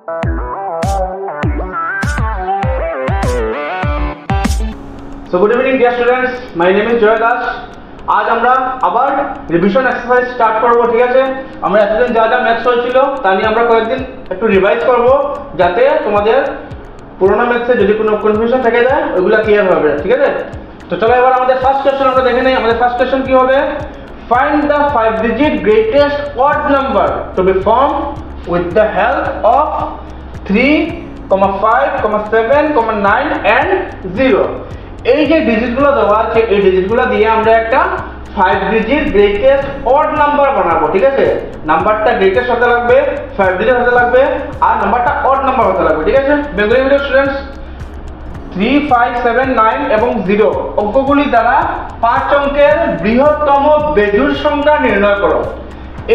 So good evening dear students, my name is Joy Das. आज আমরা আবার revision exercise start করব, ঠিক আছে? আমরা এতদিন যা যা ম্যাথস হয়েছিল তা নিয়ে আমরা কয়েকদিন একটু রিভাইজ করব, যাতে তোমাদের পুরোনো ম্যাথসে যদি কোনো কনফিউশন থেকে যায় ওইগুলো ক্লিয়ার হবে, ঠিক আছে? তো চলো এবার আমাদের ফার্স্ট কোশ্চেন আমরা দেখে নেই। আমাদের ফার্স্ট কোশ্চেন কি হবে? Find the 5 digit greatest odd number to be formed with the help of 3, 5, 7, 9 and 0। এই যে ডিজিটগুলো দেওয়া আছে এই ডিজিটগুলো দিয়ে আমরা একটা 5 ডিজিট গ্রেটেস্ট অড নাম্বার বানাবো, ঠিক আছে? নাম্বারটা গ্রেটেস্ট হতে লাগবে, 5 ডিজিট হতে লাগবে, আর নাম্বারটা অড নাম্বার হতে লাগবে, ঠিক আছে? বেঙ্গলি মিডিয়াম স্টুডেন্টস, 3, 5, 7, 9 এবং 0 অঙ্কগুলি দ্বারা 5 অঙ্কের বৃহত্তম বেজোড় সংখ্যা নির্ণয় করো।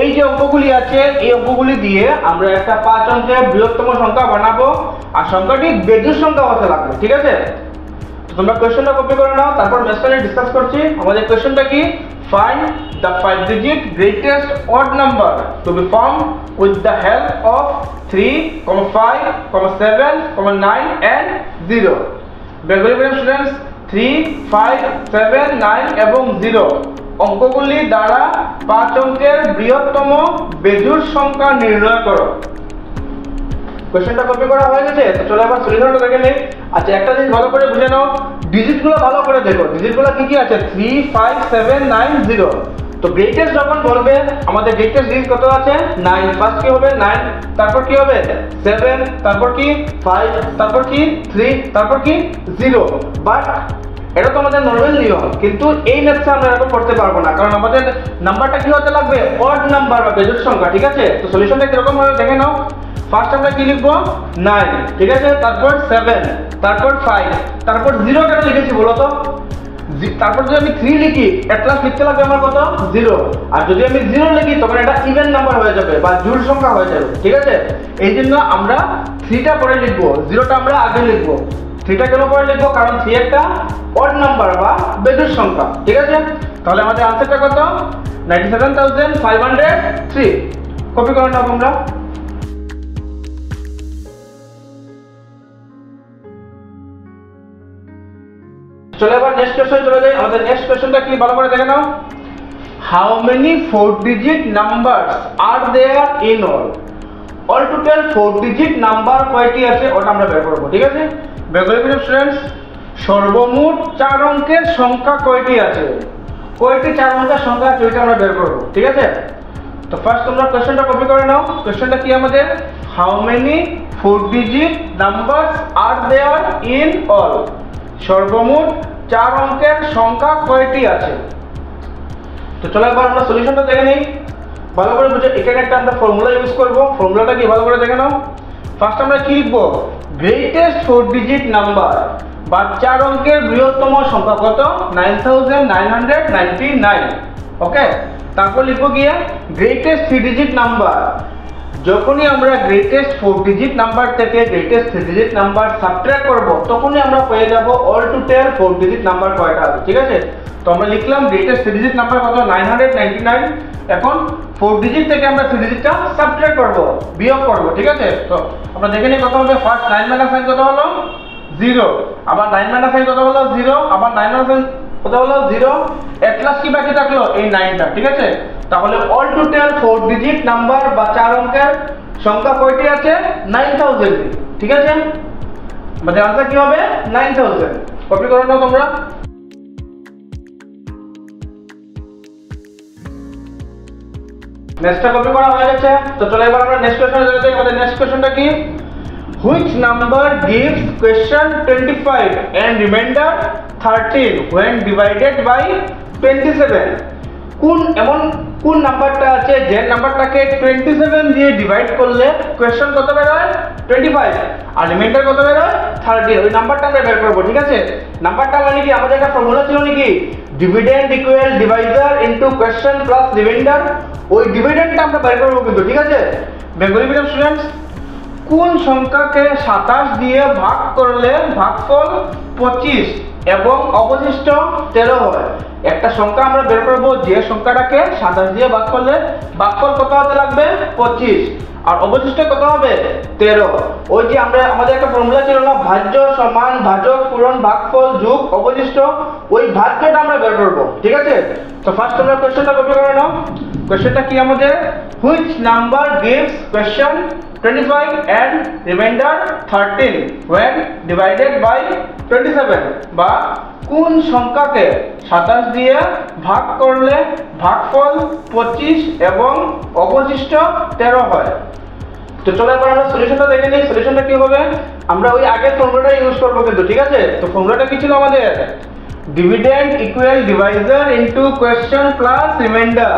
এই যে অঙ্কগুলি আছে এই অঙ্কগুলি দিয়ে আমরা একটা 5 অঙ্কের বৃহত্তম সংখ্যা বানাবো, আর সংখ্যাটি বেজোড় সংখ্যা হতে লাগবে, ঠিক আছে? তোমরা কোশ্চেনটা কপি করে নাও, তারপর ম্যাথস নিয়ে ডিসকাস করছি। আমাদের কোশ্চেনটা কি? Find the 5 digit greatest odd number to be formed with the help of 3, 5, 7, 9 and 0। Bengali medium students, 3, 5, 7, 9 এবং 0 অঙ্কগুলি দ্বারা 5 অঙ্কের বৃহত্তম বেজোড় সংখ্যা নির্ণয় করো। কোশ্চেনটা কপি করা হয়ে গেছে, তো চলো এবার সলিউশনটা দেখে নেই। আচ্ছা, একটা জিনিস ভালো করে বুঝে নাও, ডিজিটগুলো ভালো করে দেখো। ডিজিটগুলো কি কি আছে? 3, 5, 7, 9, 0। তো গ্রেটেস্ট যখন বলবে আমাদের গ্রেটেস্ট ডিজিট কত আছে? 9। ফার্স্ট কি হবে? 9, তারপর কি হবে? 7, তারপর কি 5, তারপর কি 3, তারপর কি 0। বাট এটা তো আমাদের নরমাল নিয়ম, কিন্তু এই ম্যাথসে আমরা এরকম করতে পারবো না, কারণ আমাদের নাম্বারটা কি হতে লাগবে? অড নাম্বার বা বেজোড় সংখ্যা, ঠিক আছে? তো সলিউশনটা কিরকম হবে দেখে নাও। ফার্স্ট আমরা কি লিখবো? 9, ঠিক আছে? তারপর 7, তারপর 5, তারপর 0 কেন লিখেছি বলো তো? তারপর যদি আমি 3 লিখি এট লাস্ট লিখতে লাগবে আমার কত? 0। আর যদি আমি 0 লিখি তখন এটা ইভেন নাম্বার হয়ে যাবে বা জোড় সংখ্যা হয়ে যাবে, ঠিক আছে? এই জন্য আমরা 3টা পরে লিখবো, 0টা আমরা আগে লিখবো। 3টা কেন পরে লিখবো? কারণ 3 একটা অড নাম্বার বা বেজোড় সংখ্যা, ঠিক আছে? তাহলে আমাদের আনসারটা কত? 97,503। কপি করে নাও তোমরা। চলো এবার নেক্সট কোশ্চেন চলে যাই। আমাদের নেক্সট কোশ্চেনটা কি ভালো করে দেখে নাও। How many 4 digit numbers are there in all total 4 digit number কয়টি আছে ওটা আমরা বের করব, ঠিক আছে? বেঙ্গলি মিডিয়াম স্টুডেন্টস, সর্বমোট 4 অঙ্কের সংখ্যা কয়টি আছে? কয়টি 4 অঙ্কের সংখ্যা আছে ওইটা আমরা বের করব, ঠিক আছে? তো ফার্স্ট তোমরা কোশ্চেনটা কপি করে নাও। কোশ্চেনটা কি আমাদের? How many 4 digit numbers are there in all, সর্বমোট 4 অঙ্কের সংখ্যা কয়টি আছে? তো চলো এবার আমরা সলিউশনটা দেখে নেই ভালো করে বুঝে। এখানে একটা আমরা ফর্মুলা ইউজ করব। ফর্মুলাটা কি ভালো করে দেখে নাও। ফার্স্ট আমরা কি লিখবো? গ্রেটেস্ট 4 ডিজিট নাম্বার বা 4 অঙ্কের বৃহত্তম সংখ্যা কত? 9999। ওকে, তারপর লিখবো গিয়ে গ্রেটেস্ট 3 ডিজিট নাম্বার। যখনই আমরা গ্রেটেস্ট 4 ডিজিট নাম্বার থেকে গ্রেটেস্ট 3 ডিজিট নাম্বার সাবট্রাক্ট করব তখনই আমরা পেয়ে যাব অল টোটাল 4 ডিজিট নাম্বার কয়টা আছে, ঠিক আছে? তো আমরা লিখলাম গ্রেটেস্ট 3 ডিজিট নাম্বার কত? 999। এখন 4 ডিজিট থেকে আমরা 3 ডিজিটটা সাবট্রাক্ট করব, বিয়োগ করব, ঠিক আছে? তো আমরা দেখে নিই কত হবে। ফার্স্ট 9 - 9 কত হলো? 0। আবার 9 - 9 কত হলো? 0। আবার 9 - 9 কত হলো? 0। এট লাস্ট কি বাকি থাকলো? এই 9টা, ঠিক আছে? তাহলে অল টোটাল 4 ডিজিট নাম্বার বা 4 অঙ্কের সংখ্যা কয়টি আছে? 9000, ঠিক আছে? আমাদের আনসার কি হবে? 9000। কপি করে নাও তোমরা। নেক্সটটা কপি করা হয়ে গেছে, তো চলো এবার আমরা নেক্সট কোশ্চেনে চলে যাই। আমাদের নেক্সট কোশ্চেনটা কি? Which number gives question 25 and remainder 13 when divided by 27? কোন নাম্বারটা আছে যে নাম্বারটাকে 27 দিয়ে ডিভাইড করলে কোশ্চেন কত বের হয়? 25 আর রিমাইন্ডার কত বের হয়? 13। ওই নাম্বারটা আমরা বের করব, ঠিক আছে? নাম্বারটা মানে কি? আমাদের একটা ফর্মুলা ছিল নাকি? Dividend equal Deviser into question plus reminder. ওই ডিভিডেন্ডটা আমরা বের করব কিন্তু, ঠিক আছে? বেঙ্গলি মিডিয়াম স্টুডেন্টস, কোন সংখ্যাকে 27 দিয়ে ভাগ করলে ভাগফল 25 এবং অবশিষ্ট 13 হয়? একটা সংখ্যা আমরা বের করব যে সংখ্যাটাকে 27 দিয়ে ভাগ করলে ভাগফল কত হতে লাগবে? 25, আর অবশিষ্ট কত হবে 13। ওই যে আমরা আমাদের একটা ফর্মুলা ছিল না, ভাজ্য সমান ভাজক পূরণ ভাগফল যোগ অবশিষ্ট, ওই ভাজ্যটা আমরা বের করব, ঠিক আছে। তো ফার্স্ট আমরা কোশ্চেনটা কপি করে নাও। কোশ্চেনটা কি আমাদের, which number gives question 25 and remainder 13 when divided by 27, বা কোন সংখ্যাকে 27 দিয়ে ভাগ করলে ভাগফল 25 এবং অবশিষ্ট 13 হয়। তো চলো এবার আমরা সলিউশনটা দেখে নিই। সলিউশনটা কি হবে, আমরা ওই আগের ফর্মুলাটা ইউজ করব কিন্তু, ঠিক আছে। তো ফর্মুলাটা কি ছিল আমাদের, dividend equal Deviser into question plus reminder,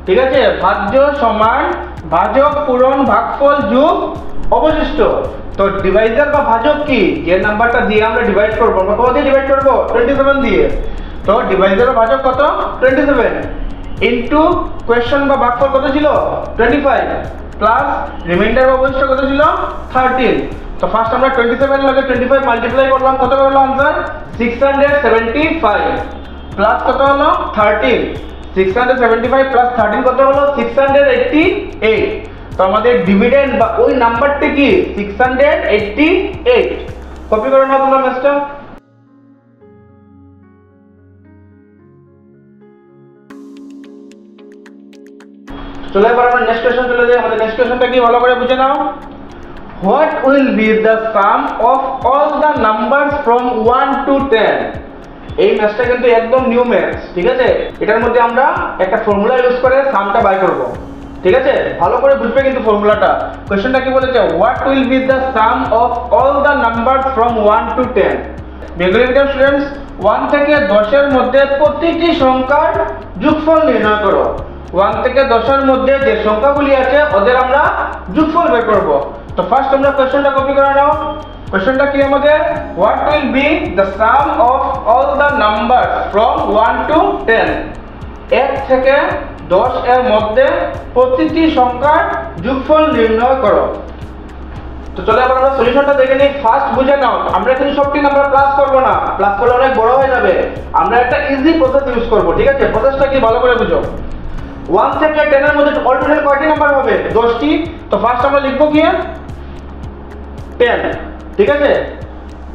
ঠিক আছে। ভাজ্য সমান ভাজক পূরণ ভাগফল যোগ অবশিষ্ট। তো ডিভাইজার বা ভাজক কি, যে নাম্বারটা দিয়ে আমরা ডিভাইড করব, আমরা কত দিয়ে ডিভাইড করব 27 দিয়ে। তো ডিভাইজার বা ভাজক কত 27 ইনটু কোয়েশ্চেন বা ভাগফল কত ছিল 25 প্লাস রিমাইন্ডার বা অবশিষ্ট কত ছিল 13। তো ফার্স্ট আমরা 27 লাগে 25 মাল্টিপ্লাই করলাম, কত হলো आंसर 675 প্লাস কত হলো 13, 675 প্লাস 13 কত হলো 688। তো আমাদের ডিভিডেন্ড বা ওই নাম্বারটা কি 688। কপি করে নাও তোমরা ম্যাথটা। চলো এবার আমরা নেক্সট কোশ্চেন চলে যাই। আমাদের নেক্সট কোশ্চেনটা কি ভালো করে বুঝে নাও। What will be the sum of all the numbers from 1 to 10? এই ম্যাথটা কিন্তু একদম নিউ ম্যাথ, ঠিক আছে। এটার মধ্যে আমরা একটা ফর্মুলা ইউজ করে সামটা বাই করব, ঠিক আছে। ভালো করে বুঝবে কিন্তু ফর্মুলাটা। কোশ্চেনটা কি বলেছে, what will be the sum of all the numbers from 1 to 10? Bengali medium students, 1 থেকে 10 এর মধ্যে প্রতিটি সংখ্যার যোগফল নির্ণয় করো। 1 থেকে 10 এর মধ্যে যে সংখ্যাগুলি আছে ওদের আমরা যোগফল বের করব। তো ফার্স্ট আমরা কোশ্চেনটা কপি করে নাও। কোশ্চেনটা কি আমাদের, what will be the sum of all the numbers from 1 to 10? 1 থেকে 10 এর মধ্যে প্রতিটি সংখ্যার যোগফল নির্ণয় করো। তো চলো এবার আমরা সলিউশনটা দেখে নিই। ফার্স্ট বুঝে নাও, আমরা কিন্তু সবটি নাম্বার প্লাস করব না, প্লাস করলে অনেক বড় হয়ে যাবে। আমরা একটা ইজি প্রসেস ইউজ করব, ঠিক আছে। প্রসেসটা কি ভালো করে বুঝো। 1 থেকে 10 এর মধ্যে অল টোটাল কয়টি নাম্বার হবে 10টি। তো ফার্স্ট আমরা লিখব কি 10, ঠিক আছে।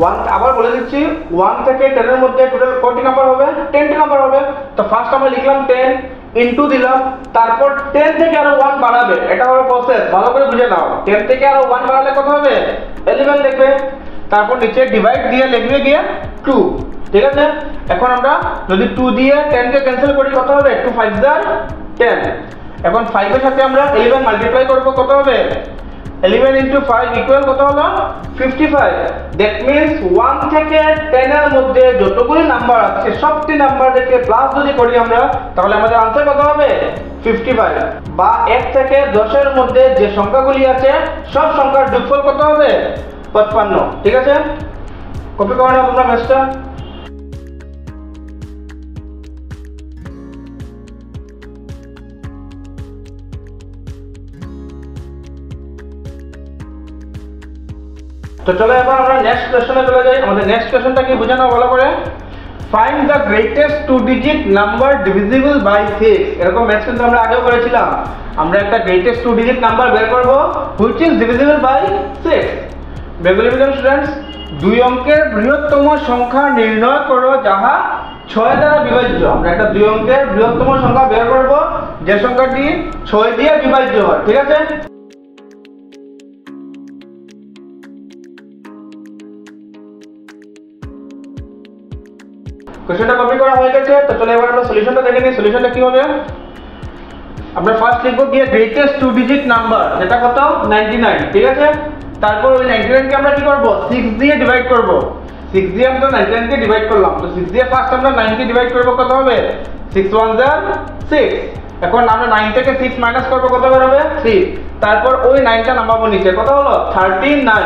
1 আবার বলে দিচ্ছি, 1 থেকে 10 এর মধ্যে টোটাল কয়টি নাম্বার হবে 10টি নাম্বার হবে। তো ফার্স্ট আমরা লিখলাম 10 ইনটু দিলাম, তারপর 10 থেকে আরো 1 বাড়াবে, এটা হবে প্রসেস, ভালো করে বুঝে নাও। 10 থেকে আরো 1 বাড়ালে কত হবে 11 লিখবে, তারপর নিচে ডিভাইড দিয়ে লিখবে গিয়ে 2, ঠিক আছে। এখন আমরা যদি 2 দিয়ে 10 কে ক্যান্সেল করি কত হবে 2 5 jar 10। এখন 5 এর সাথে আমরা 11 মাল্টিপ্লাই করব, কত হবে 11 into 5 ইকুয়াল কত হলো 55। দ্যাট মিন্স 1 থেকে 10 এর মধ্যে যতগুলো নাম্বার আছে সবটি নাম্বার থেকে প্লাস যদি করি আমরা, তাহলে আমাদের आंसर কত হবে 55। বা 1 থেকে 10 এর মধ্যে যে সংখ্যাগুলি আছে সব সংখ্যার যোগফল কত হবে 55, ঠিক আছে। কপি করে নাও তোমরা ম্যাথটা। তো চলো এবার আমরা নেক্সট কোশ্চেনে চলে যাই। আমাদের নেক্সট কোশ্চেনটা কি বুঝে নাও ভালো করে। Find the greatest 2 digit number divisible by 6। এরকম ম্যাথ কিন্তু আমরা আগেও করেছিলাম। আমরা একটা গ্রেটেস্ট 2 ডিজিট নাম্বার বের করব which is divisible by 6। Bengali medium students, 2 অঙ্কের বৃহত্তম সংখ্যা নির্ণয় করো যাহা 6 দ্বারা বিভাজ্য। আমরা একটা 2 অঙ্কের বৃহত্তম সংখ্যা বের করব যে সংখ্যাটি 6 দিয়ে বিভাজ্য হয়, ঠিক আছে। কোশ্চেনটা কপি করা হয়ে গেছে। তো চলো এবার আমরা সলিউশনটা দেখে নিই। সলিউশনটা কি হবে, আমরা ফার্স্ট লিখব গিয়ে গ্রেটেস্ট 2 ডিজিট নাম্বার, যেটা কত 99, ঠিক আছে। তারপর ওই 99 কে আমরা কি করব 6 দিয়ে ডিভাইড করব। 6 দিয়ে আমরা 99 কে ডিভাইড করলাম, তো 6 দিয়ে ফার্স্ট আমরা 9 কে ডিভাইড করব, কত হবে 6 1 jar 6। এখন আমরা 9 থেকে 6 মাইনাস করব, কত বের হবে 3। তারপর ওই 9টা নামাবো নিচে, কত হলো 39।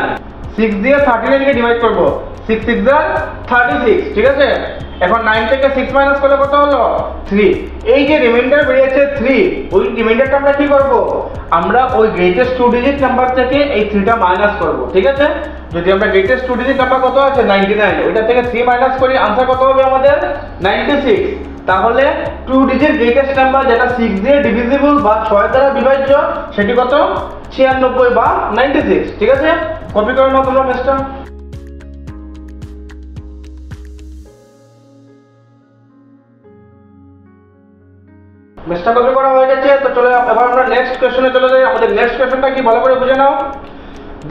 6 দিয়ে 39 কে ডিভাইড করব, 6 6 jar 36, ঠিক আছে। এখন 9 থেকে 6 মাইনাস করলে কত হলো 3। এই যে রিমাইন্ডার বেরিয়েছে 3, ওই রিমাইন্ডারটা আমরা কি করব, আমরা ওই গ্রেটেস্ট 2 ডিজিট নাম্বার থেকে এই 3টা মাইনাস করব, ঠিক আছে। যদি আমরা গ্রেটেস্ট 2 ডিজিট নাম্বার কত আছে 99, ওইটা থেকে 3 মাইনাস করি, आंसर কত হবে আমাদের 96। তাহলে 2 ডিজিট গ্রেটেস্ট নাম্বার যেটা 6 দিয়ে ডিভিজিবল বা 6 দ্বারা বিভাজ্য সেটি কত 96 বা 96, ঠিক আছে? কপি করে নাও তোমরা ম্যাথটা। ম্যাথটা কপি করা হয়ে গেছে। তো চলো এবার আমরা নেক্সট কোশ্চেনে চলে যাই। আমাদের নেক্সট কোশ্চেনটা কি ভালো করে বুঝে নাও।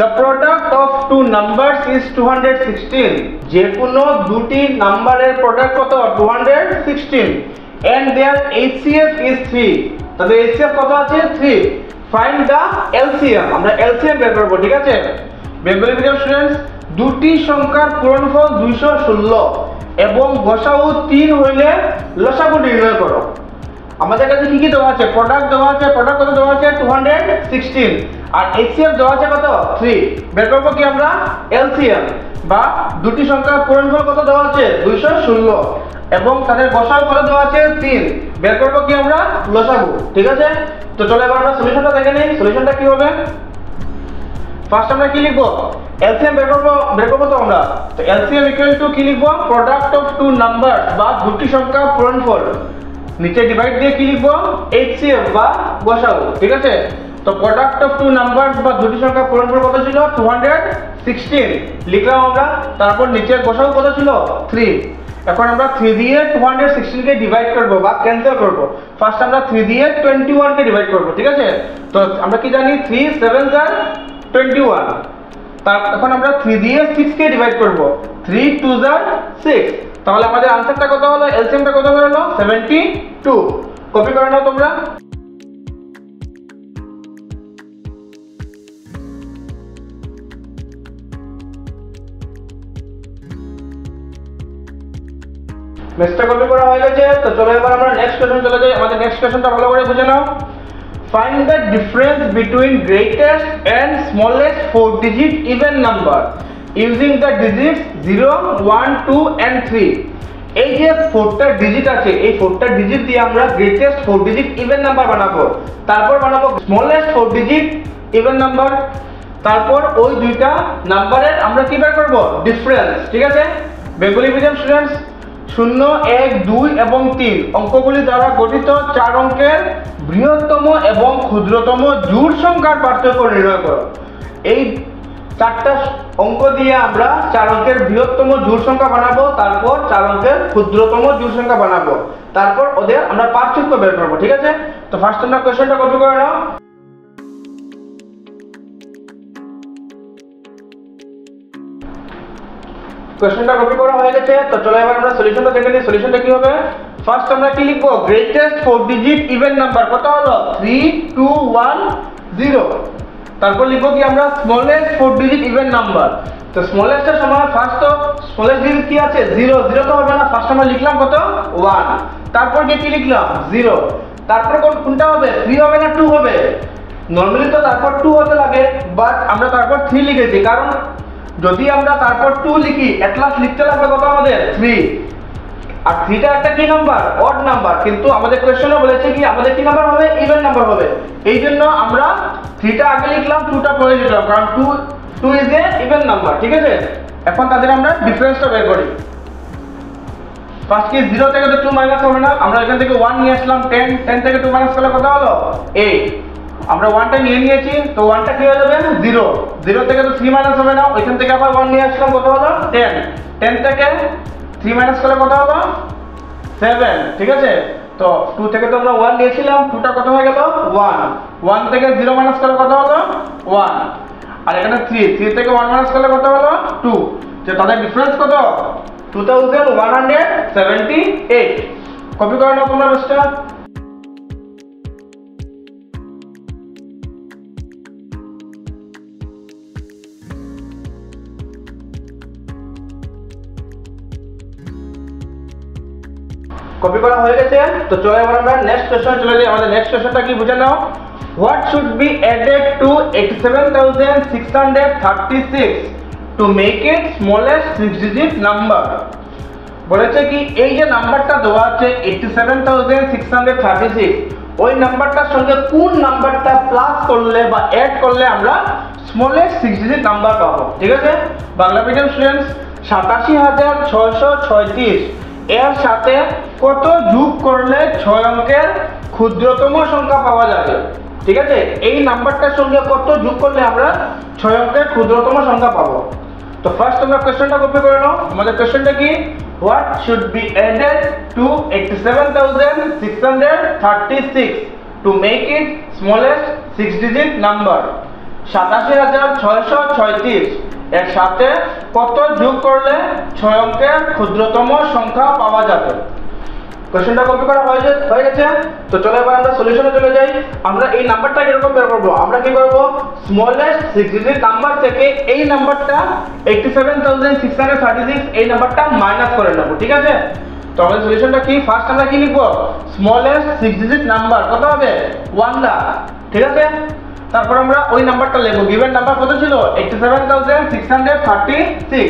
The product of two numbers is 216. যে কোনো দুটি নাম্বারের প্রোডাক্ট কত? 216 and their HCF is 3. তাদের HCF কত আছে? 3. Find the LCM. আমরা LCM বের করব, ঠিক আছে? বেঙ্গলি মিডিয়াম স্টুডেন্টস, দুটি সংখ্যার পূরণফল 216 এবং গসাগু 3 হইলে লসাগু নির্ণয় করো। আমাদের কাছে কি কি দেওয়া আছে? প্রোডাক্ট দেওয়া আছে। প্রোডাক্ট কত দেওয়া আছে? 216 আর HCF দেওয়া আছে কত? 3। বের করব কি আমরা? LCM বা দুটি সংখ্যার পূরণফল কত দেওয়া আছে? 216 এবং তাদের গসাগু কত দেওয়া আছে? 3। বের করব কি আমরা? লসাগু, ঠিক আছে? তো চলো এবার আমরা সলিউশনটা দেখে নেই। সলিউশনটা কি হবে? ফার্স্ট আমরা কি লিখব? LCM বের করব তো আমরা। তো LCM ইকুয়াল টু কি লিখব? প্রোডাক্ট অফ টু নাম্বারস বা দুটি সংখ্যার পূরণফল। নিচে ডিভাইড দিয়ে কি লিখব? HCF বা গসাগু, ঠিক আছে? তো প্রোডাক্ট অফ টু নাম্বারস বা দুটি সংখ্যার পূরণফল কত ছিল? 216 লিখলাম আমরা। তারপর নিচে গসাগু কত ছিল? 3। এখন আমরা 3 দিয়ে 216 কে ডিভাইড করব বা ক্যান্সেল করব। ফার্স্ট আমরা 3 দিয়ে 21 কে ডিভাইড করব, ঠিক আছে? তো আমরা কি জানি? 3 7 আর 21। এখন আমরা 3 দিয়ে 6 কে ডিভাইড করব। 3 2 আর 6। তাহলে আমাদের आंसरটা কত হলো? এলসিএমটা কত হলো? 72। কপি করে নাও তোমরা। ম্যাথটা কপি করা হয়ে গেছে। তো চলো এবার আমরা নেক্সট কোশ্চেন চলে যাই। আমাদের নেক্সট কোশ্চেনটা ভালো করে বুঝে নাও। Find the difference between greatest and smallest 4-digit even number using the digits 0, 1, 2 and 3. এই যে 4টা ডিজিট আছে, এই 4টা ডিজিট দিয়ে আমরা গ্রেটেস্ট 4 ডিজিট ইভেন নাম্বার বানাবো। তারপর বানাবো স্মলেস্ট 4 ডিজিট ইভেন নাম্বার। তারপর ওই দুইটা নাম্বারের আমরা কি বের করব? ডিফারেন্স, ঠিক আছে? বেঙ্গলি মিডিয়াম স্টুডেন্টস, 0, 1, 2 এবং 3 অঙ্কগুলি দ্বারা গঠিত 4 অঙ্কের বৃহত্তম এবং ক্ষুদ্রতম জোড় সংখ্যার পার্থক্য নির্ণয় করো। এই 4টা অঙ্ক দিয়ে আমরা 4 অঙ্কের বৃহত্তম জোড় সংখ্যা বানাবো, তারপর 4 অঙ্কের ক্ষুদ্রতম জোড় সংখ্যা বানাবো, তারপর ওদের আমরা পার্থক্য বের করব, ঠিক আছে? তো ফার্স্ট তোমরা কোশ্চেনটা কপি করে নাও। কোশ্চেনটা কপি করা হয়ে গেছে। তো চলো এবার আমরা সলিউশনটা দেখে নিই। সলিউশনটা কি হবে? ফার্স্ট আমরা কি লিখব? গ্রেটেস্ট 4 ডিজিট ইভেন নাম্বার কত হলো? 3 2 1 0। তারপর লিখব কি আমরা? Smallest 4 digit even number. তো স্মলেস্ট এর সমান ফার্স্ট তো স্মলেস্ট ডিজিট কি আছে? 0। 0 তো হবে না। ফার্স্ট আমরা লিখলাম কত? 1। তারপর কি লিখলাম? 0। তারপর কোনটা হবে? 3 হবে না 2 হবে? নরমালি তো তারপর 2 হতে লাগে, বাট আমরা তারপর 3 লিখেছি, কারণ যদি আমরা তারপর 2 লিখি এট লাস্ট লিখতে লাগবে কত আমাদের? 3। আর 3টা একটা কি নাম্বার? Odd number. কিন্তু আমাদের কোশ্চেনে বলেছে কি আমাদের কি নাম্বার হবে? ইভেন নাম্বার হবে। এই জন্য আমরা 3টা আগে লিখলাম, 2টা পরে লিখলাম, কারণ 2 ইজ এ ইভেন নাম্বার, ঠিক আছে? এখন তাদের আমরা ডিফারেন্সটা বের করি। ফার্স্ট কি 0 থেকে তো 2 মাইনাস হবে না, আমরা এখান থেকে 1 নিয়ে আসলাম। 10 থেকে 2 মাইনাস করলে কত হলো? 8। আমরা 1টা নিয়েছি, তো 1টা কি হয়ে যাবে? 0। 0 থেকে তো 3 মাইনাস হবে না, ওইখান থেকে আবার 1 নিয়ে আসলাম, কত হলো? 10। 10 থেকে 3 মাইনাস করলে কত হলো? 7, ঠিক আছে? তো 2 থেকে তো আমরা 1 নিয়েছিলাম, 2টা কত হয়ে গেল? 1। 1 থেকে 0 মাইনাস করলে কত হলো? 1। আর এখানে 3 থেকে 1 মাইনাস করলে কত হলো? 2। তো তাদের ডিফারেন্স কত? 2178। কপি করে নাও তোমরা বেস্টটা। কপি করা হয়ে গেছে। তো চলো এবার আমরা নেক্সট কোশ্চেন চলে যাই। আমাদের নেক্সট কোশ্চেনটা কি বুঝে নাও। What should be added to 87,636 to make it smallest 6 digit number? বলেছে কি এই যে নাম্বারটা দেওয়া আছে 87,636, ওই নাম্বারটার সঙ্গে কোন নাম্বারটা প্লাস করলে বা অ্যাড করলে আমরা স্মলেস্ট 6 ডিজিট নাম্বার পাবো, ঠিক আছে? বাংলা মিডিয়াম স্টুডেন্টস, 87,636 এর সাথে কত যোগ করলে 6 অঙ্কের ক্ষুদ্রতম সংখ্যা পাওয়া যাবে? ঠিক আছে, এই নাম্বারটার সঙ্গে কত যোগ করলে আমরা 6 অঙ্কের ক্ষুদ্রতম সংখ্যা পাবো। তো ফার্স্ট আমরা কোশ্চেনটা কপি করে নাও। আমাদের কোশ্চেনটা কি, what should be added to 87,636 to make it smallest 6 digit number? 87,636 এর সাথে কত যোগ করলে 6 অঙ্কের ক্ষুদ্রতম সংখ্যা পাওয়া যাবে? কোশ্চেনটা কপি করা হয়ে গেছে। তো চলো এবার আমরা সলিউশনে চলে যাই। আমরা এই নাম্বারটা কিরকম বের করব? আমরা কি করব, স্মলেস্ট 6 ডিজিট নাম্বার থেকে এই নাম্বারটা 87,636 এই নাম্বারটা মাইনাস করে নেব। ঠিক আছে, তো আমাদের সলিউশনটা কি, ফার্স্ট আমরা কি লিখব, স্মলেস্ট 6 ডিজিট নাম্বার কত হবে, 1 লাখ। ঠিক আছে, তারপর আমরা ওই নাম্বারটা লিখব, গিভেন নাম্বার কত ছিল, 87,636।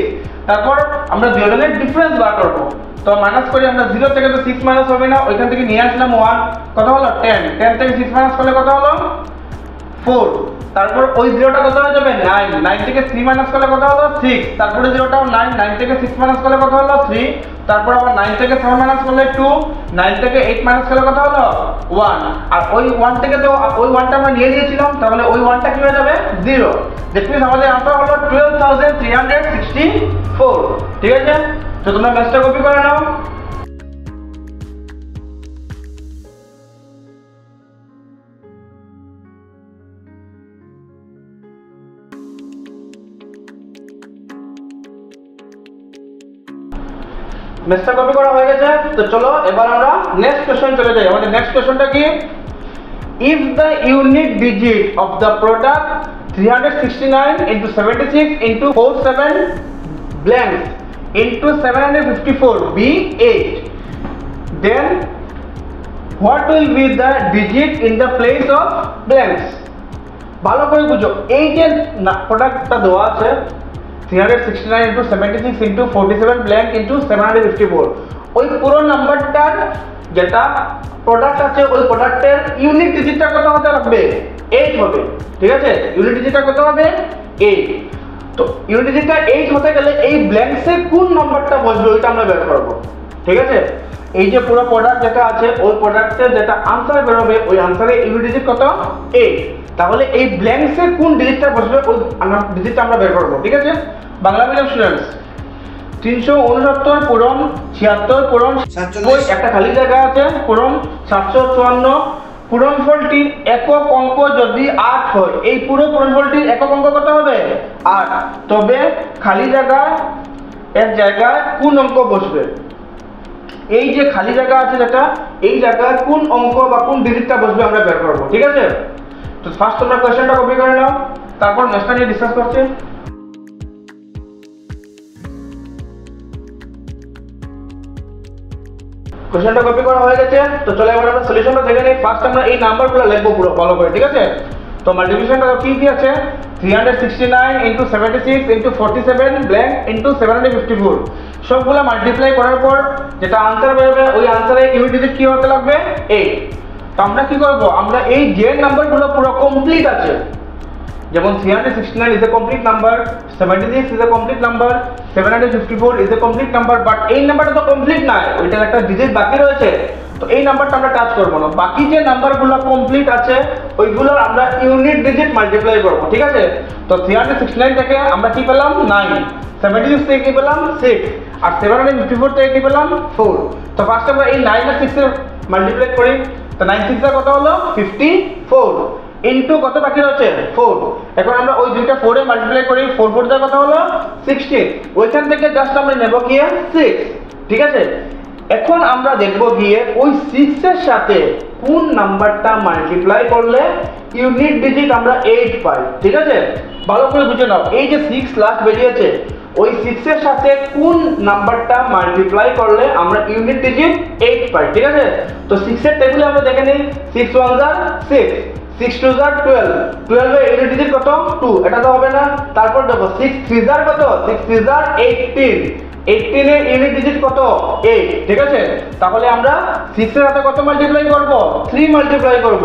তারপর আমরা দুজনের ডিফারেন্স বার করব। তো মাইনাস করি আমরা, 0 থেকে তো 6 মাইনাস হবে না, ওইখান থেকে নিয়ে আসলাম 1, কত হলো 10 থেকে 6 মাইনাস করলে কত হলো 4। তারপর ওই 0টা কত হয়ে যাবে 9 থেকে 3 মাইনাস করলে কত হলো 6। তারপরে 0টাও 9 থেকে 6 মাইনাস করলে কত হলো 3। তারপর আবার 9 থেকে 7 মাইনাস করলে 2, 9 থেকে 8 মাইনাস করলে কত হলো 1। আর ওই 1 থেকে তো ওই 1টা আমরা নিয়ে নিয়েছিলাম, তাহলে ওই 1টা কি হয়ে যাবে 0। দ্যাট মিন্স আমাদের আনসার হলো 12,364। ঠিক আছে, তো তোমরা ম্যাথটা কপি করে নাও। ম্যাথটা কপি করা হয়ে গেছে। তো চলো এবার আমরা নেক্সট কোশ্চেন চলে যাই। আমাদের নেক্সট কোশ্চেনটা কি, if the unit digit of the product 369 into 76 into 47 blanks into 754 be 8, then what will be the digit in the place of blanks? ভালো করে বুঝো, এই যে প্রোডাক্টটা দেওয়া আছে 369 into 76 into 47 blank into 754, ওই পুরো নাম্বারটার যেটা প্রোডাক্ট আছে ওই প্রোডাক্টের ইউনিট ডিজিটটা কত হতে লাগবে, 8 হবে। ঠিক আছে, ইউনিট ডিজিটটা কত হবে 8। তো ইউনিট ডিজিটটা 8 হতে গেলে এই ব্ল্যাঙ্কসে কোন নাম্বারটা বসবে ওইটা আমরা বের করব। ঠিক আছে, এই যে পুরো প্রোডাক্ট যেটা আছে ওই প্রোডাক্টের যেটা আনসার বের হবে ওই আনসারে ইউনিট ডিজিট কত 8। তাহলে এই ব্ল্যাঙ্কসে কোন ডিজিটটা বসবে ওই ডিজিটটা আমরা বের করব। ঠিক আছে, বাংলা মিডিয়াম স্টুডেন্টস, 369 পূরণ 76 পূরণ 47, একটা খালি জায়গা আছে, পূরণ 754, পূরণফলটির একক অঙ্ক যদি 8 হয়, এই পুরো পূরণফলটির একক অঙ্ক কত হবে 8। তবে খালি জায়গায় এক জায়গায় কোন অঙ্ক বসবে, এই যে খালি জায়গা আছে যেটা, এই জায়গায় কোন অঙ্ক বা কোন ডিজিটটা বসবে আমরা বের করব। ঠিক আছে, তো ফার্স্ট তোমরা কোশ্চেনটা কপি করে নাও, তারপর নেক্সটটা নিয়ে ডিসকাস করছি। কোশ্চেনটা কপি করা হয়ে গেছে। তো চলো এবার আমরা সলিউশনটা দেখে নিই। ফার্স্ট আমরা এই নাম্বারগুলো লিখবো পুরো ভালো করে। ঠিক আছে, তো মাল্টিপ্লিকেশনটা কি কি আছে, 369 into 76 into 47 blank into 754, সবগুলো মাল্টিপ্লাই করার পর যেটা আনসার বেরোবে ওই আনসারে ইউনিট ডিজিট কি হতে লাগবে 8। তো আমরা কি করব, আমরা এই যে নাম্বারগুলো পুরো কমপ্লিট আছে, যেমন 369 is a complete number, 76 is a complete number, 754 is a complete number, but এই নাম্বারটা তো কমপ্লিট না, ওইটার একটা ডিজিট বাকি রয়েছে। তো এই নাম্বারটা আমরা টাচ করব না, বাকি যে নাম্বারগুলো কমপ্লিট আছে ওইগুলোর আমরা ইউনিট ডিজিট মাল্টিপ্লাই করব। ঠিক আছে, তো 369 থেকে আমরা কি পেলাম 9, 76 থেকে কি পেলাম 6, আর 754 থেকে কি পেলাম 4। তো ফার্স্ট আমরা এই 9 আর 6 এর মাল্টিপ্লাই করি। তো 9 6 এর কত হলো 54 ইনটু কত বাকি রয়েছে 4। এখন আমরা ওই দুইটা 4 এ মাল্টিপ্লাই করি, 4 4 এর কত হলো 16। ওইখান থেকে জাস্ট আমরা নেব গিয়ে 6। ঠিক আছে, এখন আমরা দেখব গিয়ে ওই 6 এর সাথে কোন নাম্বারটা মাল্টিপ্লাই করলে ইউনিট ডিজিট আমরা 8 পাই। ঠিক আছে, ভালো করে বুঝে নাও, এই যে 6 লাস্ট বেরিয়েছে ওই 6 এর সাথে কোন নাম্বারটা মাল্টিপ্লাই করলে আমরা ইউনিট ডিজিট 8 পাই। ঠিক আছে, তো 6 এর টেবিলে আমরা দেখে নিই, 6 1 are 6, 6 2 are 12, 12 এর ইউনিট ডিজিট কত 2, এটা তো হবে না। তারপর দেখো 6 3 are কত, 6 3 are 18, 18 এর ইউনিট ডিজিট কত 8। ঠিক আছে, তাহলে আমরা 6 এর সাথে কত মাল্টিপ্লাই করব, 3 মাল্টিপ্লাই করব।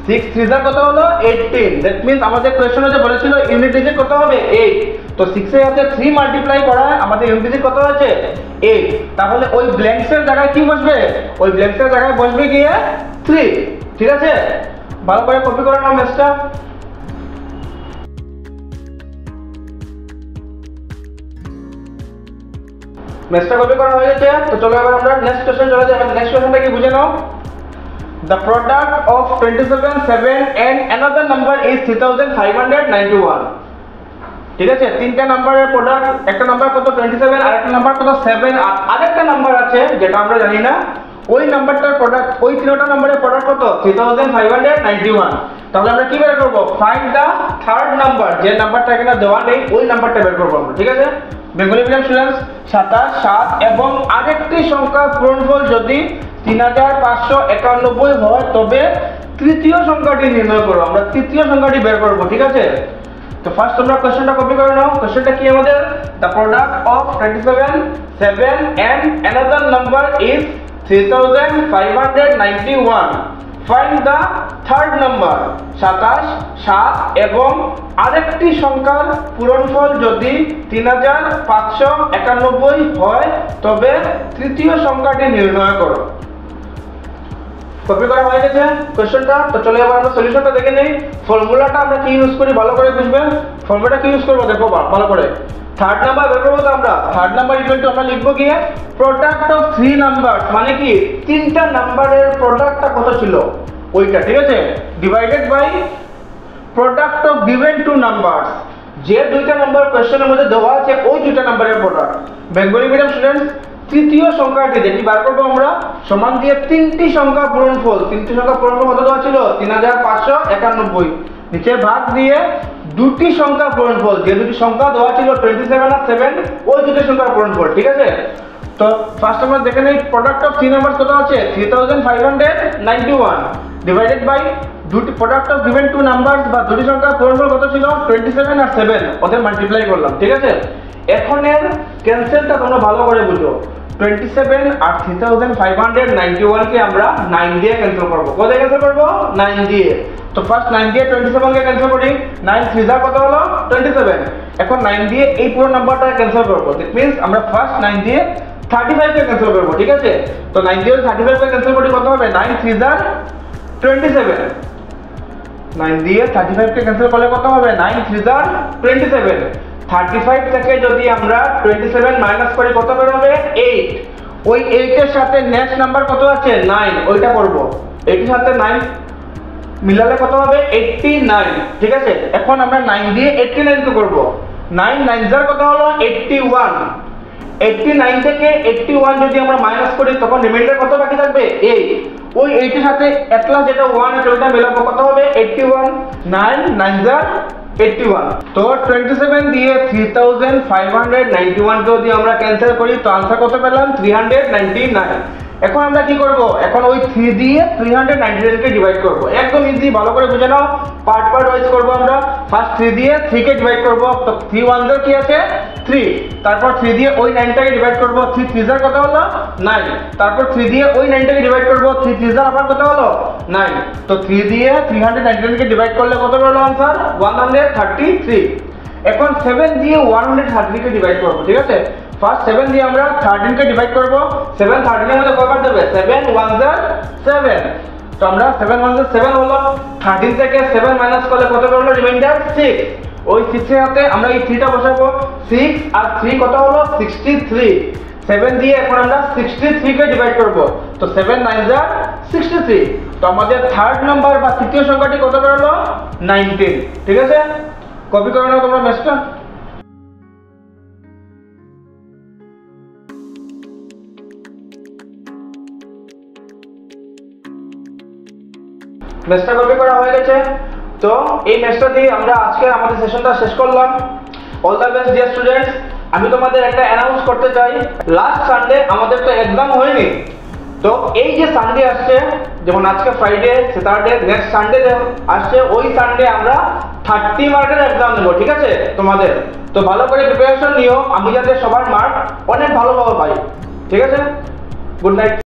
6 3 are কত হলো 18, দ্যাট মিন্স আমাদের কোশ্চেনে যে বলেছিল ইউনিট ডিজিট কত হবে 8। তো 6 এর সাথে 3 মাল্টিপ্লাই করা আমাদের ইউনিট ডিজিট কত হয়েছে 8। তাহলে ওই ব্ল্যাঙ্কসের জায়গায় কি বসবে, ওই ব্ল্যাঙ্কসের জায়গায় বসবে গিয়ে 3। ঠিক আছে, ভালো করে কপি করে নাও ম্যাথটা। ম্যাথটা কপি করা হয়ে গেছে। তো চলো এবার আমরা নেক্সট কোশ্চেন চলে যাই। নেক্সট কোশ্চেনটা কি বুঝে নাও। The product of 27, 7 and another number is 3591. ঠিক আছে, তিনটা নাম্বারের প্রোডাক্ট, একটা নাম্বার কত 27, আরেকটা নাম্বার কত 7, আর আরেকটা নাম্বার আছে যেটা আমরা জানি না, ওই নাম্বারটার প্রোডাক্ট, ওই তিনটা নাম্বারের প্রোডাক্ট কত 3591। তাহলে আমরা কি বের করব? ফাইন্ড দা থার্ড নাম্বার, যে নাম্বারটা এখানে দেওয়া নেই ওই নাম্বারটা বের করব আমরা। ঠিক আছে, বেঙ্গলি মিডিয়াম স্টুডেন্টস 27, 7 এবং আরেকটি সংখ্যা পূরণফল যদি 3591 হয় তবে তৃতীয় সংখ্যাটি নির্ণয় করো। আমরা তৃতীয় সংখ্যাটি বের করব। ঠিক আছে, তো ফার্স্ট তোমরা কোশ্চেনটা কপি করে নাও। কোশ্চেনটা কি আমাদের? The product of 27, 7 and another number is 3591. Find the third number. 27, 7 এবং আরেকটি সংখ্যার পূরণফল যদি 3591 হয় তবে তৃতীয় সংখ্যাটি নির্ণয় করো। কপি করা হয়ে গেছে কোশ্চেনটা। তো চলো এবার আমরা সলিউশনটা দেখে নেই। ফর্মুলাটা আমরা কি ইউজ করি ভালো করে বুঝবেন। ফর্মুলাটা কি ইউজ করব দেখো ভালো করে। থার্ড নাম্বার বের করব। তো আমরা থার্ড নাম্বার ইকুয়াল টু আমরা লিখব কি? প্রোডাক্ট অফ 3 নাম্বার, মানে কি তিনটা নাম্বারের প্রোডাক্টটা কত ছিল ওইটা। ঠিক আছে, divided by product of given 2 numbers, যে দুইটা নাম্বার কোশ্চেনের মধ্যে দেওয়া আছে ওই দুইটা নাম্বারের প্রোডাক্ট। বেঙ্গলি মিডিয়াম স্টুডেন্টস তৃতীয় সংখ্যাটি যেটি বার করবো আমরা সমান দিয়ে তিনটি সংখ্যা পূরণফল, তিনটি সংখ্যা পূরণফল কত দেওয়া ছিল 3591, নিচে ভাগ দিয়ে দুটি সংখ্যা পূরণফল, যে দুটি সংখ্যা দেওয়া ছিল 27 আর 7 ওই দুটি সংখ্যার পূরণফল। ঠিক আছে, তো ফার্স্ট আমরা দেখে নেই প্রোডাক্ট অফ 3 নাম্বার কত আছে 3591 ডিভাইডেড বাই দুটি প্রোডাক্ট অফ গিভেন 2 নাম্বারস বা দুটি সংখ্যার পূরণফল কত ছিল 27 আর 7, ওদের মাল্টিপ্লাই করলাম। ঠিক আছে, এখন এর ক্যান্সেলটা তোমরা ভালো করে বুঝো। 27 আর 3591 কে আমরা 9 দিয়ে ক্যান্সেল করব। কত দিয়ে ক্যান্সেল করব? 9 দিয়ে। তো ফার্স্ট 9 দিয়ে 27 কে ক্যান্সেল করি। 9 3 যা কত হলো 27। এখন 9 দিয়ে এই পুরো নাম্বারটা ক্যান্সেল করব। দ্যাট মিন্স আমরা ফার্স্ট 9 দিয়ে 35 কে ক্যান্সেল করব। ঠিক আছে, তো 9 দিয়ে 35 কে ক্যান্সেল করি কত হবে 9 3 যা 27। 9 দিয়ে 35 কে ক্যান্সেল করলে কত হবে 9 3 যা 27। 35 থেকে যদি আমরা 27 মাইনাস করি কত বের হবে 8। ওই 8 এর সাথে নেক্সট নাম্বার কত আছে 9, ওইটা করব। 8 এর সাথে 9 মিলালে কত হবে 89। ঠিক আছে, এখন আমরা 9 দিয়ে 89 কে করব। 9 9 যার কত হলো 81। 89 থেকে 81 যদি আমরা মাইনাস করি তখন রিমাইন্ডার কত বাকি থাকবে 8। ওই 8 এর সাথে এটলা যেটা 1 আছে ওটা মেলাবো, কত হবে 81। 9 9 যা 81। তো 27 দিয়ে 3591 যদি আমরা ক্যান্সেল করি তো आंसर কত পেলাম 399। এখন আমরা কি করব? এখন ওই 3 দিয়ে 399 কে ডিভাইড করব। একদম ইজি, ভালো করে বুঝে নাও। পার্ট পার্ট ওয়াইজ করব আমরা। ফার্স্ট 3 দিয়ে 3 কে ডিভাইড করব। তো 3 1 এর কি আছে 3, তারপর 3 দিয়ে ওই 9 টাকে ডিভাইড করব। 3 3 এর কত হলো 9, তারপর 3 দিয়ে ওই 9 টাকে ডিভাইড করব। 3 3 এর আবার কত হলো 9। তো 3 দিয়ে 399 কে ডিভাইড করলে কত হলো आंसर 133। এখন 7 দিয়ে 130 কে ডিভাইড করব। ঠিক আছে, ফার্স্ট 7 দিয়ে আমরা 13 কে ডিভাইড করব। 7 13 এর মধ্যে কয়বার দেবে 7 1 যা 7। তো আমরা 7 1 যা 7 হলো। 13 থেকে 7 মাইনাস করলে কত হলো রিমাইন্ডার 6। ওই 6 এর সাথে আমরা এই 3টা বসাবো। 6 আর 3 কত হলো 63। 7 দিয়ে এখন আমরা 63 কে ডিভাইড করব। তো 7 9 যা 63। তো আমাদের থার্ড নাম্বার বা তৃতীয় সংখ্যাটি কত হলো 19। ঠিক আছে, কপি করে নাও তোমরা ম্যাথটা। ম্যাথটা কপি করা হয়ে গেছে। তো এই ম্যাথটা দিয়ে আমরা আজকে আমাদের সেশনটা শেষ করলাম। All the best dear students. আমি তোমাদের একটা অ্যানাউন্স করতে চাই, লাস্ট সানডে আমাদের তো এক্সাম হয়নি। তো এই যে সানডে আসছে, যেমন আজকে ফ্রাইডে, স্যাটারডে, নেক্সট সানডে আসছে, ওই সানডে আমরা 30 মার্কের এক্সাম নেব। ঠিক আছে তোমাদের, তো ভালো করে প্রিপারেশন নিও, আমি যাতে সবার মার্ক অনেক ভালোভাবে পাই। ঠিক আছে, গুড নাইট।